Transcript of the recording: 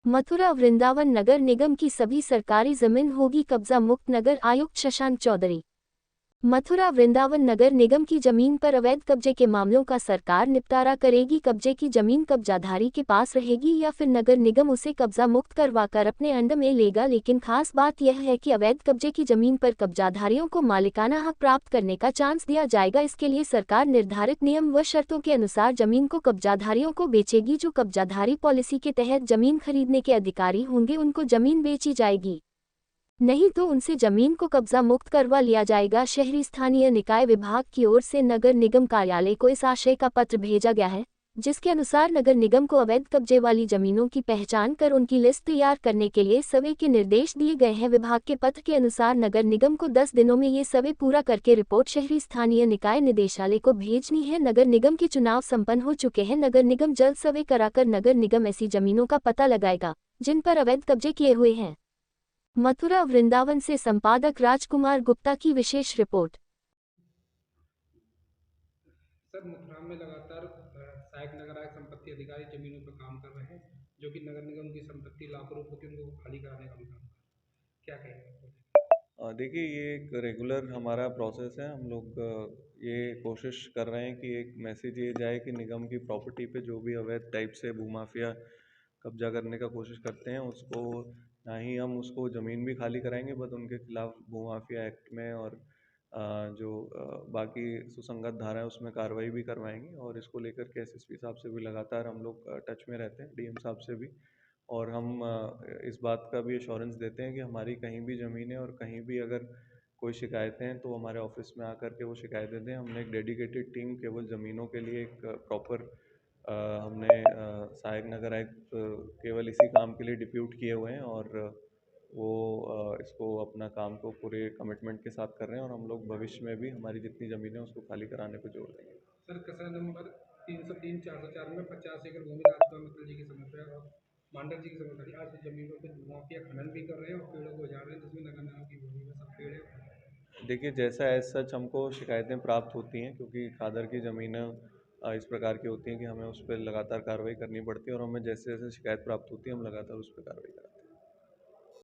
मथुरा वृंदावन नगर निगम की सभी सरकारी जमीन होगी कब्जा मुक्त। नगर आयुक्त शशांक चौधरी। मथुरा वृंदावन नगर निगम की जमीन पर अवैध कब्जे के मामलों का सरकार निपटारा करेगी। कब्जे की जमीन कब्जाधारी के पास रहेगी या फिर नगर निगम उसे कब्जा मुक्त करवाकर अपने अंडर में लेगा। लेकिन खास बात यह है कि अवैध कब्जे की जमीन पर कब्जाधारियों को मालिकाना हक प्राप्त करने का चांस दिया जाएगा। इसके लिए सरकार निर्धारित नियम व शर्तों के अनुसार जमीन को कब्जाधारियों को बेचेगी। जो कब्जाधारी पॉलिसी के तहत जमीन खरीदने के अधिकारी होंगे उनको जमीन बेची जाएगी, नहीं तो उनसे जमीन को कब्जा मुक्त करवा लिया जाएगा। शहरी स्थानीय निकाय विभाग की ओर से नगर निगम कार्यालय को इस आशय का पत्र भेजा गया है, जिसके अनुसार नगर निगम को अवैध कब्जे वाली जमीनों की पहचान कर उनकी लिस्ट तैयार करने के लिए सर्वे के निर्देश दिए गए हैं। विभाग के पत्र के अनुसार नगर निगम को 10 दिनों में ये सर्वे पूरा करके रिपोर्ट शहरी स्थानीय निकाय निदेशालय को भेजनी है। नगर निगम के चुनाव संपन्न हो चुके हैं। नगर निगम जल्द सर्वे कराकर नगर निगम ऐसी जमीनों का पता लगाएगा जिन पर अवैध कब्जे किए हुए हैं। मथुरा वृंदावन से संपादक राजकुमार गुप्ता की विशेष रिपोर्ट। सर, मथुरा में लगातार सहायक नगर आयुक्त संपत्ति अधिकारी जमीनों पर काम कर रहे हैं, जो कि नगर निगम की संपत्ति लाखों रुपए की उनको खाली कराने का भी काम कर रहे हैं। क्या कहेंगे? देखिए, ये एक रेगुलर हमारा प्रोसेस है। हम लोग ये कोशिश कर रहे हैं कि एक मैसेज ये जाए कि निगम की प्रॉपर्टी पे जो भी अवैध टाइप से भूमाफिया कब्जा करने का कोशिश करते हैं उसको, ना ही हम उसको ज़मीन भी खाली कराएंगे, बट उनके खिलाफ भूमाफिया एक्ट में और जो बाकी सुसंगत धारा है उसमें कार्रवाई भी करवाएंगे। और इसको लेकर के एसएसपी साहब से भी लगातार हम लोग टच में रहते हैं, डीएम साहब से भी। और हम इस बात का भी एश्योरेंस देते हैं कि हमारी कहीं भी ज़मीन है और कहीं भी अगर कोई शिकायतें हैं तो हमारे ऑफिस में आकर के वो शिकायतें दें। हमने एक डेडिकेटेड टीम केवल ज़मीनों के लिए एक प्रॉपर हमने सहायक नगर आयुक्त केवल इसी काम के लिए डिप्यूट किए हुए हैं और वो इसको अपना काम को पूरे कमिटमेंट के साथ कर रहे हैं। और हम लोग भविष्य में भी हमारी जितनी ज़मीनें उसको खाली कराने पर जोर देंगे। सर, कसा नंबर 303 404 में 50 एकड़ भूमि राजकुमार मित्तल जी की समय पर और मांडर जी की समय पर आज जमीनों पर भूमाफिया खनन भी कर रहे हैं और पेड़ों को उजाड़ रहे हैं, जिसमें नगर निगम की भूमि में सब पेड़ है। देखिए, जैसा एज सच हमको शिकायतें प्राप्त होती हैं, क्योंकि खादर की ज़मीनें इस प्रकार की होती हैं कि हमें उस पर लगातार कार्रवाई करनी पड़ती है, और हमें जैसे जैसे शिकायत प्राप्त होती है हम लगातार उस पर कार्रवाई करते हैं।